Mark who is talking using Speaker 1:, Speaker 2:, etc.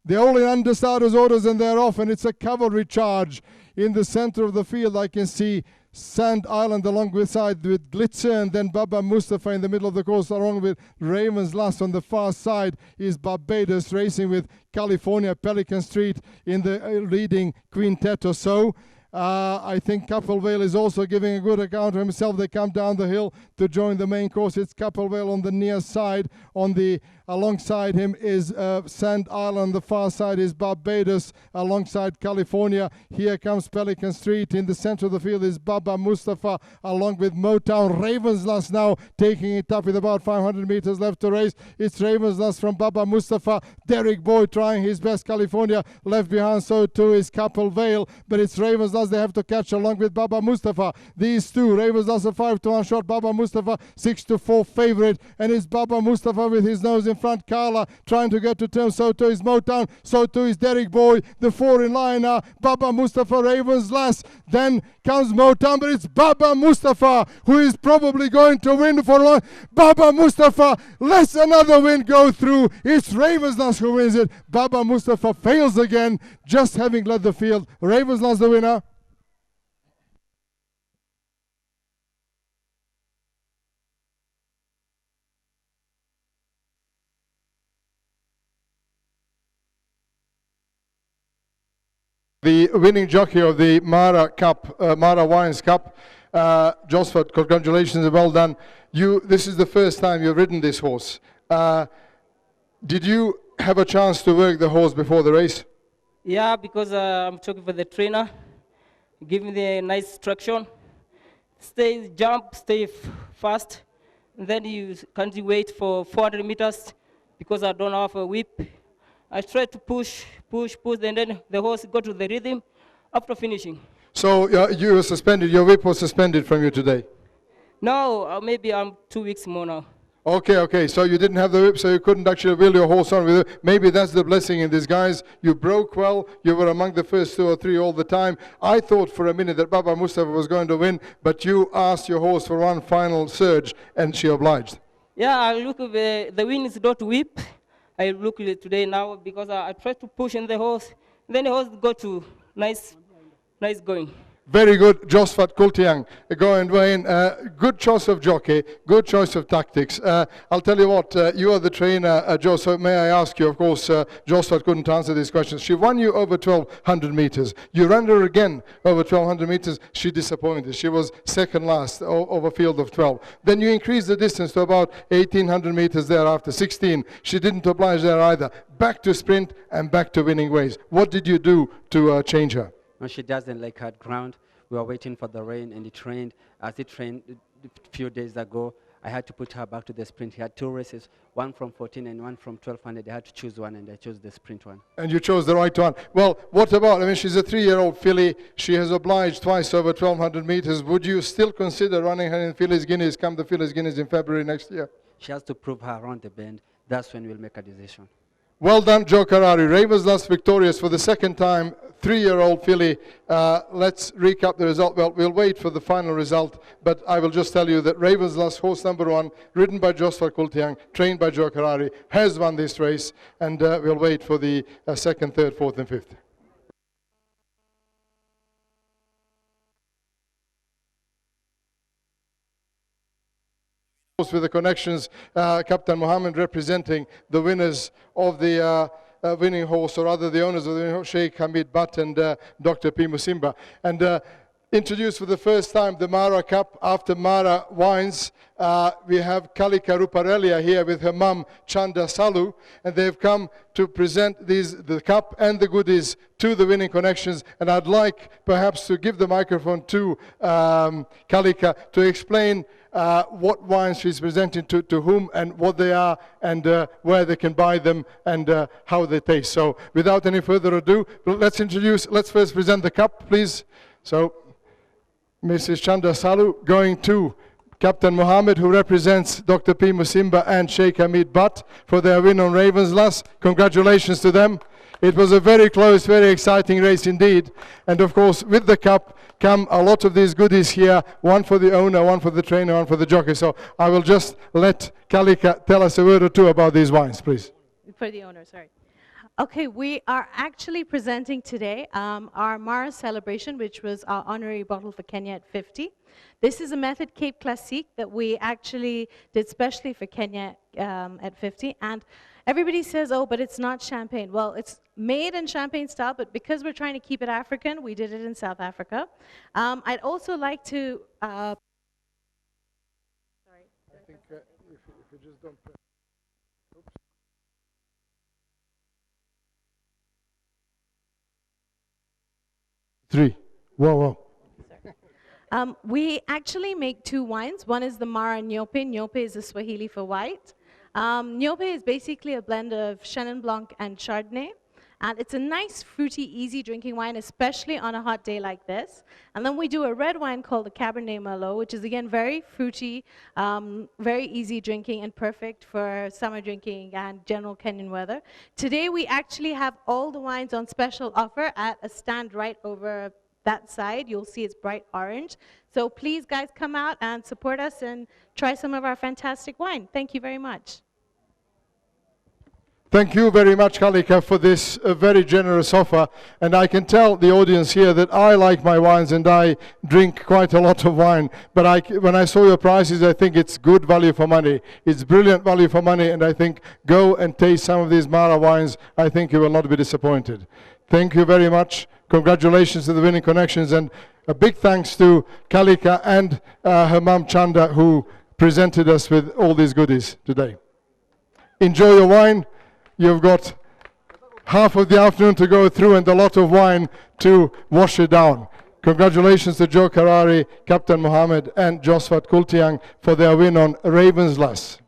Speaker 1: They're all in understarters orders and they're off, and it's a cavalry charge. In the center of the field, I can see Sand Island along with Glitzer, and then Baba Mustafa in the middle of the course along with Raven's Last. On the far side is Barbados racing with California, Pelican Street in the leading quintet or so. I think Couplevale is also giving a good account of himself. They come down the hill to join the main course. It's Couplevale on the near side. Alongside him is Sand Island. The far side is Barbados alongside California. Here comes Pelican Street. In the center of the field is Baba Mustafa along with Motown. Raven's Last now taking it up with about 500 meters left to race. It's Raven's Last from Baba Mustafa. Derek Boyd trying his best. California left behind, so too is Couplevale. But it's Raven's Last they have to catch along with Baba Mustafa. These two, Raven's Last a 5-1 shot. Baba Mustafa 6-4 favorite. And it's Baba Mustafa with his nose in front. Carla trying to get to turn. So too is Motown. So too is Derek Boyd. The four in line are Baba Mustafa, Raven's Last. Then comes Motown, but it's Baba Mustafa who is probably going to win for long. Baba Mustafa lets another win go through. It's Raven's Last who wins it. Baba Mustafa fails again, just having led the field. Raven's Last the winner. The winning jockey of the Mara Cup, Mara Wines Cup, Josford, congratulations and well done. This is the first time you've ridden this horse. Did you have a chance to work the horse before the race?
Speaker 2: Yeah, because I'm talking for the trainer, give me the nice traction, jump, stay fast, and then you can't wait for 400 meters because I don't have a whip. I try to push, and then the horse go to the rhythm after finishing. So
Speaker 1: you were suspended, your whip was suspended from you today?
Speaker 2: No, maybe I'm 2 weeks more now.
Speaker 1: Okay, so you didn't have the whip, so you couldn't actually wheel your horse on with it. Maybe that's the blessing in disguise. You broke well, you were among the first 2 or 3 all the time. I thought for a minute that Baba Mustafa was going to win, but you asked your horse for one final surge, and she obliged.
Speaker 2: Yeah, I look at the win is not whip. I look at it today now because I try to push in the horse. Then the horse go to nice going. Very good, Josfat Kultiang. Going Wayne, good choice of jockey, good choice of tactics. I'll tell you what, you are the trainer, Joe, so may I ask you, of course, Josfat couldn't answer these questions. She won you over 1,200 meters. You ran her again over 1,200 meters. She disappointed. She was second last over a field of 12. Then you increased the distance to about 1,800 meters thereafter, 16. She didn't oblige there either. Back to sprint and back to winning ways. What did you do to change her?
Speaker 3: No, she doesn't like hard ground. We were waiting for the rain, and it trained. As it trained a few days ago, I had to put her back to the sprint. He had 2 races, one from 14 and one from 1,200. I had to choose one, and I chose the sprint one. And you chose the right one. Well, what about, she's a 3-year-old filly. She has obliged twice over 1,200 meters. Would you still consider running her in Phillies Guineas, come the Phillies Guineas in February next year? She has to prove her around the bend. That's when we'll make a decision.
Speaker 1: Well done, Joe Carrari. Raven's Last victorious for the second time, 3-year-old filly. Let's recap the result. Well, we'll wait for the final result, but I will just tell you that Raven's Last, horse number 1, ridden by Josfat Kultiang, trained by Joe Carrari, has won this race, and we'll wait for the 2nd, 3rd, 4th, and 5th. With the connections, Captain Mohammed representing the winners of the winning horse, or rather the owners of the winning horse, Sheikh Hamid Butt and Dr. P. Musimba. And introduced for the first time the Mara Cup after Mara Wines. We have Kalika Ruparelia here with her mum Chanda Salu, and they've come to present the cup and the goodies to the winning connections. And I'd like perhaps to give the microphone to Kalika to explain what wines she's presenting to whom and what they are, and where they can buy them, and how they taste. So without any further ado, let's first present the cup, please. So Mrs. Chanda Salu going to Captain Mohammed, who represents Dr. P. Musimba and Sheikh Hamid Butt for their win on Raven's Last. Congratulations to them. It was a very close, very exciting race indeed. And of course, with the cup come a lot of these goodies here, one for the owner, one for the trainer, one for the jockey. So I will just let Kalika tell us a word or two about these wines, please.
Speaker 4: For the owner, sorry. Okay, we are actually presenting today our Mara celebration, which was our honorary bottle for Kenya at 50. This is a method Cape Classique that we actually did specially for Kenya at 50. And everybody says, oh, but it's not champagne. Well, it's made in champagne style, but because we're trying to keep it African, we did it in South Africa. I'd also like to...
Speaker 1: I think if you just don't... Oops. 3. Whoa.
Speaker 4: We actually make 2 wines. One is the Mara Nyope. Nyope is a Swahili for white. Nyope is basically a blend of Chenin Blanc and Chardonnay. And it's a nice, fruity, easy drinking wine, especially on a hot day like this. And then we do a red wine called the Cabernet Merlot, which is, again, very fruity, very easy drinking, and perfect for summer drinking and general Kenyan weather. Today, we actually have all the wines on special offer at a stand right over that side. You'll see it's bright orange. So please, guys, come out and support us and try some of our fantastic wine. Thank you very much.
Speaker 1: Thank you very much, Kalika, for this very generous offer. And I can tell the audience here that I like my wines and I drink quite a lot of wine. But when I saw your prices, I think it's good value for money. It's brilliant value for money. And I think go and taste some of these Mara wines. I think you will not be disappointed. Thank you very much. Congratulations to the Winning Connections. And a big thanks to Kalika and her mum Chanda, who presented us with all these goodies today. Enjoy your wine. You've got half of the afternoon to go through and a lot of wine to wash it down. Congratulations to Joe Karari, Captain Mohammed, and Josephat Kultiang for their win on Ravenslas.